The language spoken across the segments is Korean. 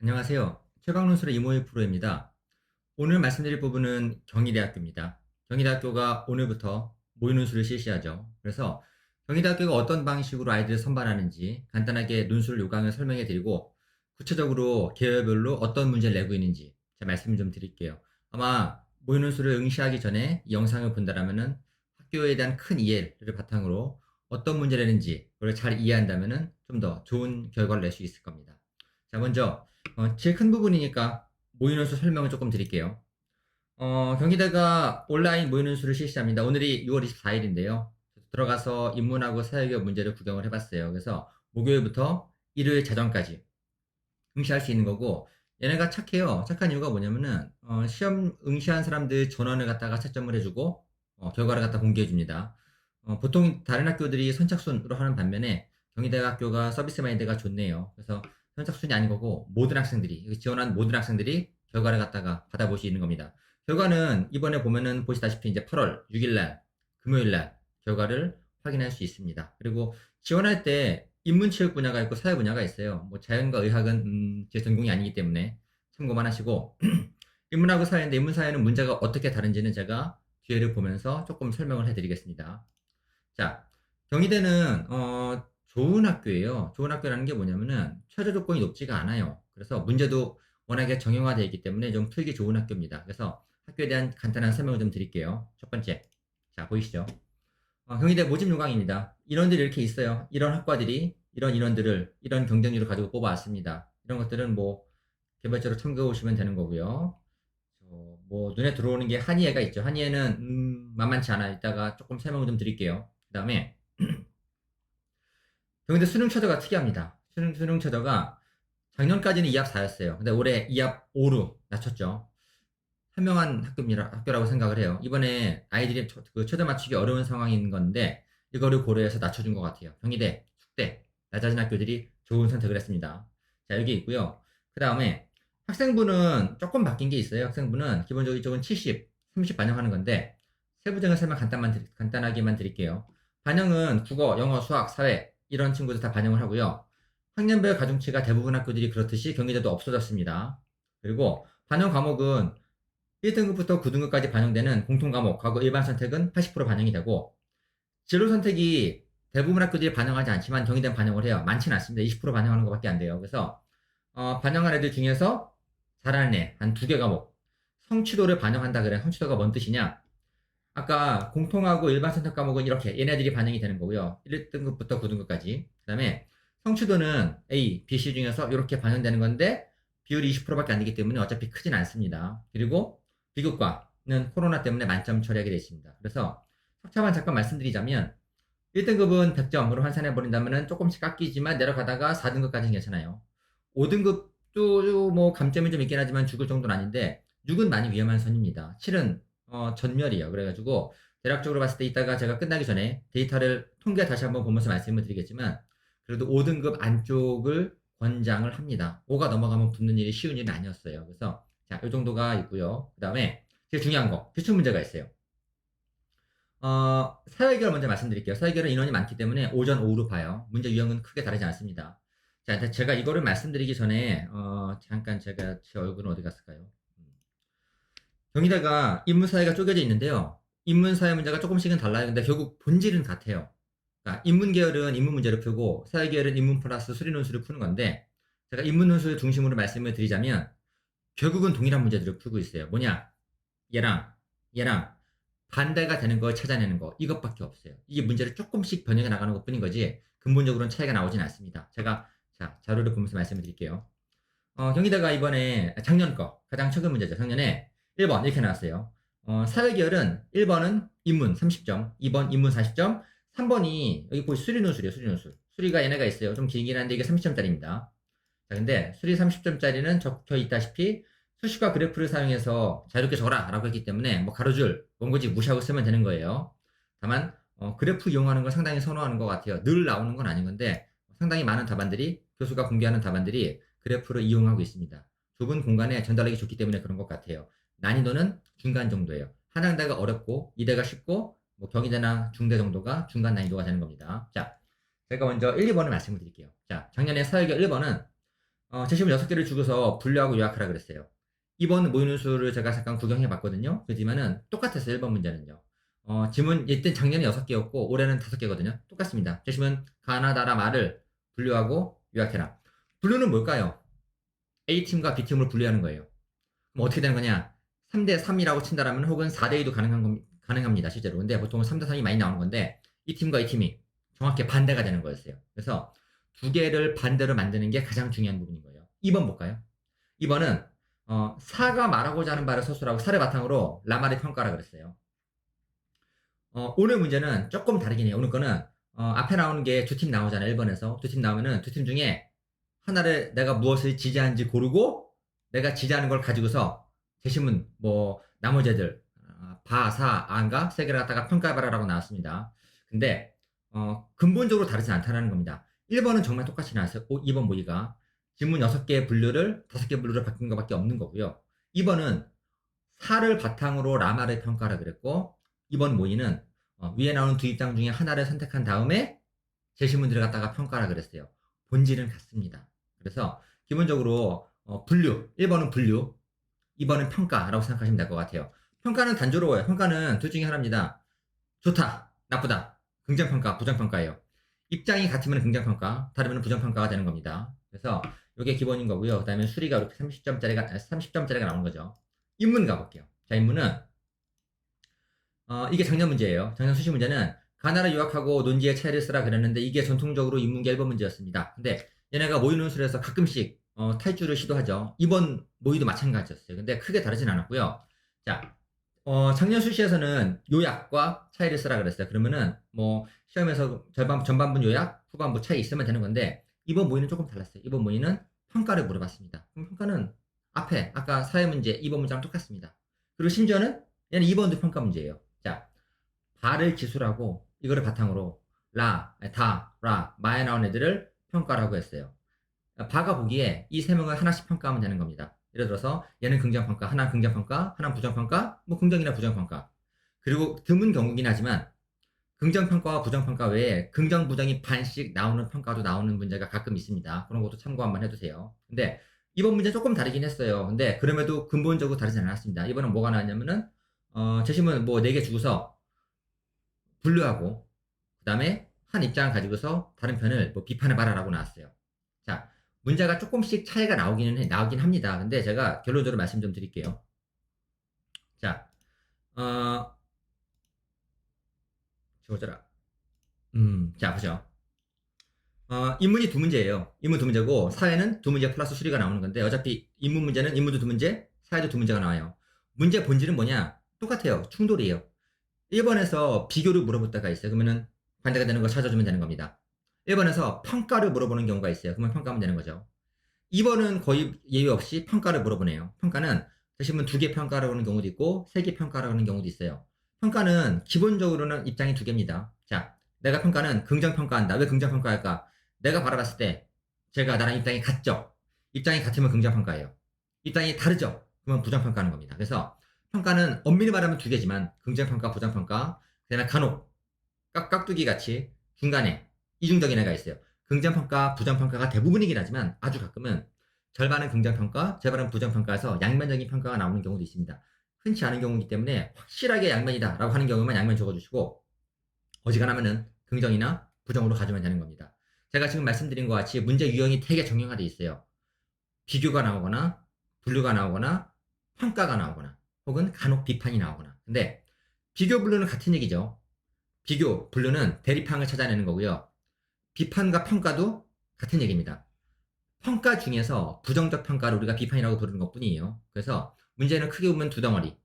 안녕하세요. 최강론술의 이모희 프로입니다. 오늘 말씀드릴 부분은 경희대학교입니다. 경희대학교가 오늘부터 모의논술을 실시하죠. 그래서 경희대학교가 어떤 방식으로 아이들을 선발하는지 간단하게 논술 요강을 설명해 드리고 구체적으로 계열별로 어떤 문제를 내고 있는지 제가 말씀을 좀 드릴게요. 아마 모의논술을 응시하기 전에 이 영상을 본다라면은 학교에 대한 큰 이해를 바탕으로 어떤 문제를 내는지 그걸 잘 이해한다면은 좀 더 좋은 결과를 낼 수 있을 겁니다. 자, 먼저 제일 큰 부분이니까 모의논술 설명을 조금 드릴게요. 경희대가 온라인 모의논술을 실시합니다. 오늘이 6월 24일인데요. 들어가서 인문하고 사회교육 문제를 구경을 해봤어요. 그래서 목요일부터 일요일 자정까지 응시할 수 있는 거고, 얘네가 착해요. 착한 이유가 뭐냐면은 시험 응시한 사람들 전원을 갖다가 채점을 해주고 결과를 갖다 공개해줍니다. 보통 다른 학교들이 선착순으로 하는 반면에 경희대학교가 서비스 마인드가 좋네요. 그래서 선착순이 아닌 거고 모든 학생들이 지원한 모든 학생들이 결과를 갖다가 받아볼 수 있는 겁니다. 결과는 이번에 보면은 보시다시피 이제 8월 6일날 금요일날 결과를 확인할 수 있습니다. 그리고 지원할 때 인문체육 분야가 있고 사회 분야가 있어요. 뭐 자연과 의학은 제 전공이 아니기 때문에 참고만 하시고 인문하고 사회인데 인문사회는 문제가 어떻게 다른지는 제가 뒤에를 보면서 조금 설명을 해드리겠습니다. 자, 경희대는 좋은 학교예요. 좋은 학교라는 게 뭐냐면은 최저 조건이 높지가 않아요. 그래서 문제도 워낙에 정형화되어 있기 때문에 좀 풀기 좋은 학교입니다. 그래서 학교에 대한 간단한 설명을 좀 드릴게요. 첫 번째, 자 보이시죠? 경희대 모집 요강입니다. 인원들이 이렇게 있어요. 이런 학과들이 이런 인원들을 이런 경쟁률을 가지고 뽑아왔습니다. 이런 것들은 뭐 개별적으로 참고해 오시면 되는 거고요. 뭐 눈에 들어오는 게 한의회가 있죠. 한의회는 만만치 않아. 이따가 조금 설명을 좀 드릴게요. 그 다음에 경희대 수능 최저가 특이합니다. 수능 최저가 작년까지는 2합 4였어요. 근데 올해 2합 5로 낮췄죠. 현명한 학교라고 생각을 해요. 이번에 아이들이 그 최저 맞추기 어려운 상황인 건데 이거를 고려해서 낮춰준 것 같아요. 경희대, 숙대, 낮아진 학교들이 좋은 선택을 했습니다. 자, 여기 있고요. 그 다음에 학생부는 조금 바뀐 게 있어요. 학생부는 기본적으로 이쪽은 70, 30 반영하는 건데 세부적인 설명 간단하게만 드릴게요. 반영은 국어, 영어, 수학, 사회 이런 친구들 다 반영을 하고요. 학년별 가중치가 대부분 학교들이 그렇듯이 경희대도 없어졌습니다. 그리고 반영 과목은 1등급부터 9등급까지 반영되는 공통과목, 과거 일반 선택은 80% 반영이 되고, 진로 선택이 대부분 학교들이 반영하지 않지만 경희대는 반영을 해요. 많지는 않습니다. 20% 반영하는 것밖에 안 돼요. 그래서, 반영한 애들 중에서 잘하는 애, 한 두 개 과목, 성취도를 반영한다 그래. 성취도가 뭔 뜻이냐? 아까 공통하고 일반 선택 과목은 이렇게 얘네들이 반영이 되는 거고요. 1등급부터 9등급까지. 그 다음에 성취도는 A, B, C 중에서 이렇게 반영되는 건데, 비율이 20%밖에 안 되기 때문에 어차피 크진 않습니다. 그리고 비교과는 코로나 때문에 만점 처리하게 되어 있습니다. 그래서 석차만 잠깐 말씀드리자면 1등급은 100점으로 환산해버린다면 조금씩 깎이지만 내려가다가 4등급까지는 괜찮아요. 5등급도 뭐 감점이 좀 있긴 하지만 죽을 정도는 아닌데 6은 많이 위험한 선입니다. 7은 전멸이에요. 그래가지고 대략적으로 봤을 때 이따가 제가 끝나기 전에 데이터를 통계 다시 한번 보면서 말씀을 드리겠지만 그래도 5등급 안쪽을 권장을 합니다. 5가 넘어가면 붙는 일이 쉬운 일은 아니었어요. 그래서 자, 이 정도가 있고요. 그 다음에 제일 중요한 거, 기출 문제가 있어요. 사회계열 먼저 말씀드릴게요. 사회계열은 인원이 많기 때문에 오전, 오후로 봐요. 문제 유형은 크게 다르지 않습니다. 자, 제가 이거를 말씀드리기 전에, 잠깐 제가 제 얼굴은 어디 갔을까요? 경희대가 인문사회가 쪼개져 있는데요. 인문사회 문제가 조금씩은 달라요. 근데 결국 본질은 같아요. 그러니까 인문계열은 인문 문제를 풀고, 사회계열은 인문 플러스 수리논술을 푸는 건데, 제가 인문논술 중심으로 말씀을 드리자면, 결국은 동일한 문제들을 풀고 있어요. 뭐냐? 얘랑 반대가 되는 걸 찾아내는 거 이것밖에 없어요. 이게 문제를 조금씩 변형해 나가는 것 뿐인 거지 근본적으로는 차이가 나오진 않습니다. 제가 자 자료를 보면서 말씀을 드릴게요. 경희대가 이번에 작년 거 가장 최근 문제죠. 작년에 1번 이렇게 나왔어요. 사회계열은 1번은 인문 30점, 2번 인문 40점, 3번이 여기 보시 수리논술이에요. 수리논술. 수리가 얘네가 있어요. 좀 길긴 한데 이게 30점짜리입니다. 자, 근데 수리 30점짜리는 적혀 있다시피 수식과 그래프를 사용해서 자유롭게 적어라 라고 했기 때문에 뭐 가로줄, 원고지 무시하고 쓰면 되는 거예요. 다만 그래프 이용하는 걸 상당히 선호하는 것 같아요. 늘 나오는 건 아닌 건데 상당히 많은 답안들이 교수가 공개하는 답안들이 그래프를 이용하고 있습니다. 좁은 공간에 전달하기 좋기 때문에 그런 것 같아요. 난이도는 중간 정도예요. 한양대가 어렵고 이대가 쉽고 뭐 경희대나 중대 정도가 중간 난이도가 되는 겁니다. 자, 제가 먼저 1, 2번을 말씀을 드릴게요. 자, 작년에 사회계 1번은 제시문 6개를 주고서 분류하고 요약하라 그랬어요. 이번 모의는 수를 제가 잠깐 구경해 봤거든요. 그렇지만은 똑같았어요. 1번 문제는요. 지문 일단 작년에 6개였고 올해는 5개거든요. 똑같습니다. 제시문 가나다라 말을 분류하고 요약해라. 분류는 뭘까요? A팀과 B팀으로 분류하는 거예요. 그럼 어떻게 되는 거냐? 3대 3이라고 친다라면 혹은 4대 2도 가능합니다. 실제로. 근데 보통 3대 3이 많이 나오는 건데 이 팀과 이 팀이 정확히 반대가 되는 거였어요. 그래서 두 개를 반대로 만드는 게 가장 중요한 부분인 거예요. 2번 볼까요? 2번은 사가 말하고자 하는 바를 서술하고 사를 바탕으로 라말의 평가라 그랬어요. 오늘 문제는 조금 다르긴 해요. 오늘 거는 앞에 나오는 게 두 팀 나오잖아요. 1번에서 두 팀 나오면은 두 팀 중에 하나를 내가 무엇을 지지하는지 고르고 내가 지지하는 걸 가지고서 제시문 뭐 나머지 애들 바, 사, 안가 세 개를 갖다가 평가해봐라라고 나왔습니다. 근데 근본적으로 다르지 않다는 겁니다. 1번은 정말 똑같이 나왔어요. 2번 모의가 지문 6개의 분류를 5개 분류를 바뀐 것밖에 없는 거고요. 2번은 사를 바탕으로 라마를 평가하라 그랬고 2번 모의는 위에 나오는 두 입장 중에 하나를 선택한 다음에 제시문들을 갖다가 평가하라 그랬어요. 본질은 같습니다. 그래서 기본적으로 분류 1번은 분류 2번은 평가라고 생각하시면 될 것 같아요. 평가는 단조로워요. 평가는 둘 중에 하나입니다. 좋다, 나쁘다, 긍정평가, 부정평가예요. 입장이 같으면 긍정평가, 다르면 부정평가가 되는 겁니다. 그래서 이게 기본인 거고요. 그 다음에 수리가 이렇게 30점짜리가 나오는 거죠. 인문 가볼게요. 자, 인문은 이게 작년 문제예요. 작년 수시 문제는 가나를 요약하고 논지의 차이를 쓰라 그랬는데 이게 전통적으로 인문계 1번 문제였습니다. 근데 얘네가 모의 논술에서 가끔씩 탈주를 시도하죠. 이번 모의도 마찬가지였어요. 근데 크게 다르진 않았고요. 자, 작년 수시에서는 요약과 차이를 쓰라 그랬어요. 그러면은 뭐 시험에서 전반부 요약, 후반부 차이 있으면 되는 건데 이번 모의는 조금 달랐어요. 이번 모의는 평가를 물어봤습니다. 그럼 평가는 앞에 아까 사회 문제 2번 문제랑 똑같습니다. 그리고 심지어는 얘는 2번도 평가 문제예요. 자, 바를 기술하고 이거를 바탕으로 라, 다, 라, 마에 나온 애들을 평가라고 했어요. 바가 보기에 이 세 명을 하나씩 평가하면 되는 겁니다. 예를 들어서 얘는 긍정평가, 하나 긍정평가, 하나 부정평가, 뭐 긍정이나 부정평가. 그리고 드문 경우긴 하지만 긍정평가와 부정평가 외에 긍정, 부정이 반씩 나오는 평가도 나오는 문제가 가끔 있습니다. 그런 것도 참고 한번 해두세요. 근데 이번 문제 조금 다르긴 했어요. 근데 그럼에도 근본적으로 다르지 않았습니다. 이번은 뭐가 나왔냐면은 제시문 뭐 4개 주고서 분류하고 그 다음에 한 입장을 가지고서 다른 편을 뭐 비판해봐라라고 나왔어요. 자, 문제가 조금씩 차이가 나오긴 합니다. 근데 제가 결론적으로 말씀 좀 드릴게요. 자, 지워져라. 자, 보죠. 인문이 두 문제예요. 인문 두 문제고 사회는 두 문제 플러스 수리가 나오는 건데 어차피 인문 문제는 인문도 두 문제, 사회도 두 문제가 나와요. 문제 본질은 뭐냐? 똑같아요. 충돌이에요. 1번에서 비교를 물어볼 때가 있어요. 그러면은 반대가 되는 걸 찾아주면 되는 겁니다. 1번에서 평가를 물어보는 경우가 있어요. 그러면 평가하면 되는 거죠. 2번은 거의 예외 없이 평가를 물어보네요. 평가는 대신은 2개 평가를 하는 경우도 있고 3개 평가를 하는 경우도 있어요. 평가는 기본적으로는 입장이 2개입니다. 자, 내가 평가는 긍정평가한다. 왜 긍정평가할까? 내가 바라봤을 때 제가 나랑 입장이 같죠? 입장이 같으면 긍정평가예요. 입장이 다르죠? 그러면 부정평가하는 겁니다. 그래서 평가는 엄밀히 말하면 2개지만 긍정평가, 부정평가, 그다음에 간혹 깍두기 같이 중간에 이중적인 애가 있어요. 긍정평가, 부정평가가 대부분이긴 하지만 아주 가끔은 절반은 긍정평가, 절반은 부정평가에서 양면적인 평가가 나오는 경우도 있습니다. 흔치 않은 경우이기 때문에 확실하게 양면이다 라고 하는 경우만 양면 적어주시고 어지간하면은 긍정이나 부정으로 가져오면 되는 겁니다. 제가 지금 말씀드린 것 같이 문제 유형이 되게 정형화되어 있어요. 비교가 나오거나 분류가 나오거나 평가가 나오거나 혹은 간혹 비판이 나오거나. 근데 비교 분류는 같은 얘기죠. 비교 분류는 대립항을 찾아내는 거고요. 비판과 평가도 같은 얘기입니다. 평가 중에서 부정적 평가를 우리가 비판이라고 부르는 것 뿐이에요. 그래서 문제는 크게 보면 두 덩어리.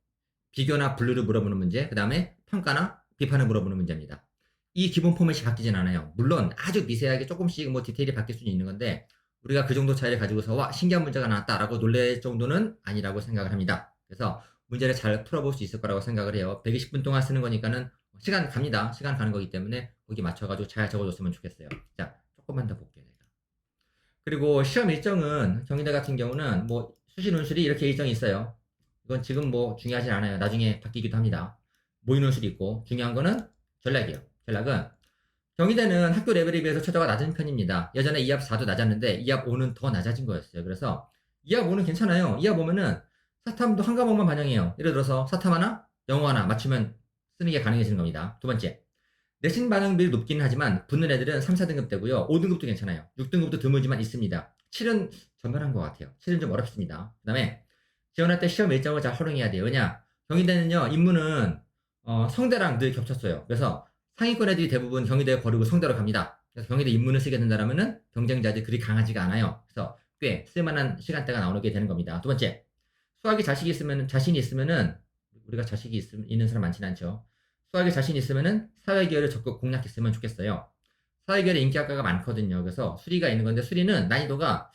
비교나 분류를 물어보는 문제, 그 다음에 평가나 비판을 물어보는 문제입니다. 이 기본 포맷이 바뀌진 않아요. 물론 아주 미세하게 조금씩 뭐 디테일이 바뀔 수는 있는 건데 우리가 그 정도 차이를 가지고서 와 신기한 문제가 나왔다라고 놀랄 정도는 아니라고 생각을 합니다. 그래서 문제를 잘 풀어볼 수 있을 거라고 생각을 해요. 120분 동안 쓰는 거니까는 시간 갑니다. 시간 가는 거기 때문에 거기 맞춰가지고 잘 적어줬으면 좋겠어요. 자, 조금만 더 볼게요. 내가. 그리고 시험 일정은 경희대 같은 경우는 뭐 수시 논술이 이렇게 일정이 있어요. 이건 지금 뭐 중요하진 않아요. 나중에 바뀌기도 합니다. 모의 논술이 있고 중요한 거는 전략이에요. 전략은 경희대는 학교 레벨에 비해서 최저가 낮은 편입니다. 예전에 2합 4도 낮았는데 2합 5는 더 낮아진 거였어요. 그래서 2합 5는 괜찮아요. 2합 5면은 사탐도 한 과목만 반영해요. 예를 들어서 사탐 하나, 영어 하나 맞추면 쓰는 게 가능해지는 겁니다. 두 번째, 내신 반영률이 높기는 하지만 붙는 애들은 3, 4등급 되고요. 5등급도 괜찮아요. 6등급도 드물지만 있습니다. 7은 전멸한 것 같아요. 7은 좀 어렵습니다. 그 다음에 지원할 때 시험 일정을 잘 활용해야 돼요. 왜냐? 경희대는요, 인문은 성대랑 늘 겹쳤어요. 그래서 상위권 애들이 대부분 경희대에 버리고 성대로 갑니다. 그래서 경희대 인문을 쓰게 된다면은 경쟁자들이 그리 강하지가 않아요. 그래서 꽤 쓸만한 시간대가 나오게 되는 겁니다. 두 번째, 수학이 자신이 있으면은 우리가 있는 사람 많지는 않죠. 수학에 자신이 있으면은 사회계열을 적극 공략했으면 좋겠어요. 사회계열에 인기학과가 많거든요. 그래서 수리가 있는 건데 수리는 난이도가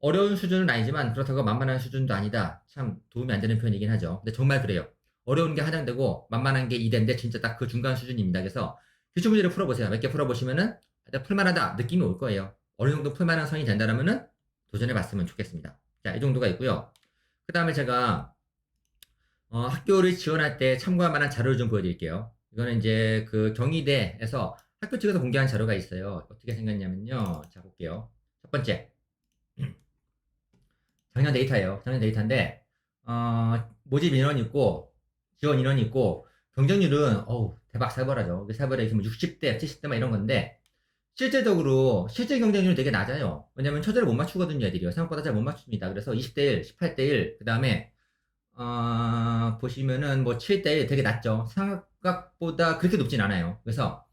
어려운 수준은 아니지만 그렇다고 만만한 수준도 아니다. 참 도움이 안 되는 표현이긴 하죠. 근데 정말 그래요. 어려운 게 하장되고 만만한 게 2대인데 진짜 딱 그 중간 수준입니다. 그래서 기출문제를 풀어보세요. 몇 개 풀어보시면은 풀만하다 느낌이 올 거예요. 어느 정도 풀만한 선이 된다면은 도전해봤으면 좋겠습니다. 자, 이 정도가 있고요. 그 다음에 제가 학교를 지원할 때 참고할 만한 자료를 좀 보여드릴게요. 이거는 이제 그 경희대에서 학교 측에서 공개한 자료가 있어요. 어떻게 생겼냐면요. 자, 볼게요. 첫 번째. 작년 데이터예요. 작년 데이터인데 모집 인원이 있고 지원 인원이 있고 경쟁률은 대박 살벌하죠. 살벌해 뭐 60대, 70대 막 이런 건데 실제적으로 실제 경쟁률이 되게 낮아요. 왜냐면 처제를 못 맞추거든요, 애들이요. 생각보다 잘 못 맞춥니다. 그래서 20대 1, 18대 1, 그 다음에 보시면은 뭐 7대 1 되게 낮죠. 생각보다 그렇게 높진 않아요. 그래서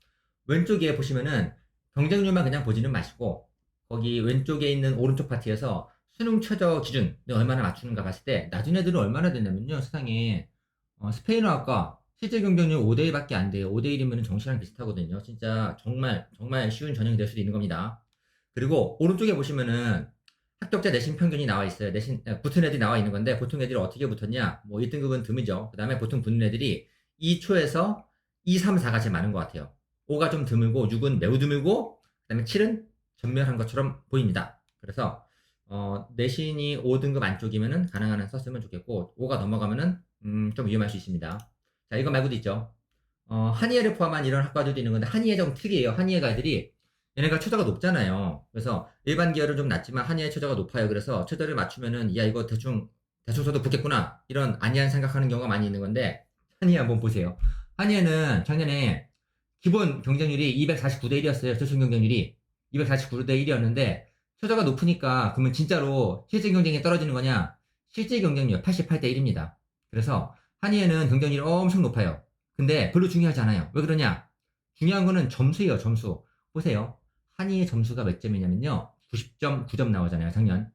왼쪽에 보시면은 경쟁률만 그냥 보지는 마시고 거기 왼쪽에 있는 오른쪽 파트에서 수능 최저 기준 얼마나 맞추는가 봤을 때 낮은 애들은 얼마나 되냐면요. 세상에 스페인어학과 실제 경쟁률 5대1밖에 안 돼요. 5대1이면 정시랑 비슷하거든요. 진짜 정말 정말 쉬운 전형이 될 수도 있는 겁니다. 그리고 오른쪽에 보시면은 합격자 내신 평균이 나와 있어요. 붙은 애들이 나와 있는 건데 보통 애들이 어떻게 붙었냐? 뭐 1등급은 드물죠. 그 다음에 보통 붙는 애들이 2초에서 2, 3, 4가 제일 많은 것 같아요. 5가 좀 드물고 6은 매우 드물고 그 다음에 7은 전멸한 것처럼 보입니다. 그래서 내신이 5등급 안쪽이면은 가능한 한 썼으면 좋겠고 5가 넘어가면은 좀 위험할 수 있습니다. 자, 이거 말고도 있죠. 한의예를 포함한 이런 학과들도 있는 건데 한의예 좀 특이해요. 한의예가 애들이 얘네가 최저가 높잖아요. 그래서 일반 계열은 좀 낮지만 한의예 최저가 높아요. 그래서 최저를 맞추면은 야 이거 대충 써도 붙겠구나 이런 안이한 생각하는 경우가 많이 있는 건데 한의예 한번 보세요. 한의예는 작년에 기본 경쟁률이 249대 1이었어요. 최종 경쟁률이 249대 1이었는데 최저가 높으니까 그러면 진짜로 실제 경쟁이 떨어지는 거냐? 실제 경쟁률 88대 1입니다. 그래서 한의예는 경쟁률이 엄청 높아요. 근데 별로 중요하지 않아요. 왜 그러냐? 중요한 거는 점수예요, 점수. 보세요. 한의의 점수가 몇 점이냐면요. 90.9점 나오잖아요, 작년.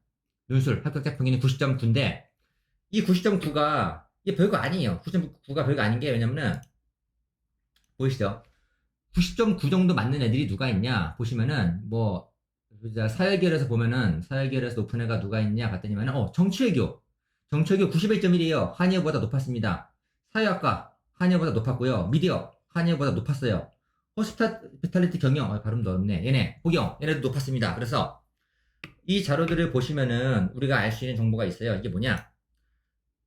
논술 합격자 평균이 90.9인데 이 90.9가 이게 별거 아니에요. 90.9가 별거 아닌 게 왜냐면은 보이시죠? 90.9 정도 맞는 애들이 누가 있냐 보시면은 뭐 사회계열에서 보면은 사회계열에서 높은 애가 누가 있냐 봤더니만은 정치외교 91.1이에요. 한의보다 높았습니다. 사회학과 한의보다 높았고요. 미디어 한의보다 높았어요. 호스피탈리티 경영 발음도 어렵네. 얘네 보경 얘네도 높았습니다. 그래서 이 자료들을 보시면은 우리가 알 수 있는 정보가 있어요. 이게 뭐냐?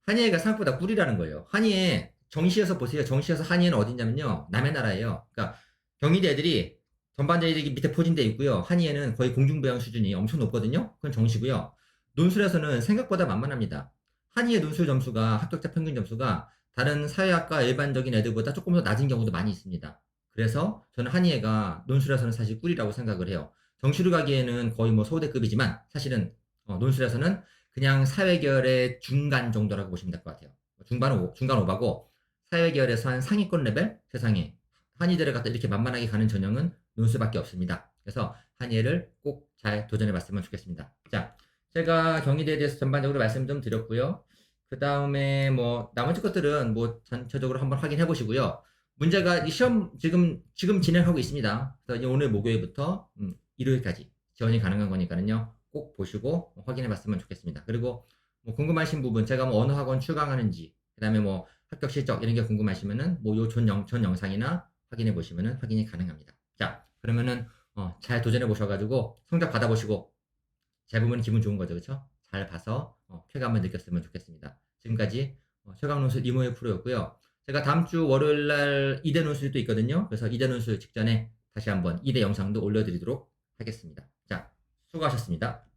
한의가 생각보다 꿀이라는 거예요. 한의에 정시에서 보세요. 정시에서 한의는 어디냐면요. 남의 나라예요. 그러니까 경희대 애들이 전반적인 밑에 포진되어 있고요. 한의에는 거의 공중부양 수준이 엄청 높거든요. 그건 정시고요. 논술에서는 생각보다 만만합니다. 한의의 논술 점수가 합격자 평균 점수가 다른 사회학과 일반적인 애들보다 조금 더 낮은 경우도 많이 있습니다. 그래서 저는 한의회가 논술에서는 사실 꿀이라고 생각을 해요. 정시로 가기에는 거의 뭐 서울대급이지만 사실은 논술에서는 그냥 사회계열의 중간 정도라고 보시면 될 것 같아요. 중간 오바고 사회계열에서 한 상위권 레벨 세상에 한의대를 갖다 이렇게 만만하게 가는 전형은 논술밖에 없습니다. 그래서 한의를 꼭 잘 도전해 봤으면 좋겠습니다. 자, 제가 경희대에 대해서 전반적으로 말씀 좀 드렸고요. 그 다음에 뭐 나머지 것들은 뭐 전체적으로 한번 확인해 보시고요. 문제가 이 시험 지금 진행하고 있습니다. 그래서 오늘 목요일부터 일요일까지 지원이 가능한 거니까는요. 꼭 보시고 확인해 봤으면 좋겠습니다. 그리고 뭐 궁금하신 부분 제가 뭐 어느 학원 출강하는지 그다음에 뭐 합격 실적 이런 게 궁금하시면은 뭐 요 전 영상이나 확인해 보시면은 확인이 가능합니다. 자, 그러면은 잘 도전해 보셔가지고 성적 받아보시고 잘 보면 기분 좋은 거죠, 그렇죠? 잘 봐서 쾌감을 느꼈으면 좋겠습니다. 지금까지 최강논술 이모의 프로였고요. 제가 다음 주 월요일 날 이대 논술도 있거든요. 그래서 이대 논술 직전에 다시 한번 2대 영상도 올려드리도록 하겠습니다. 자, 수고하셨습니다.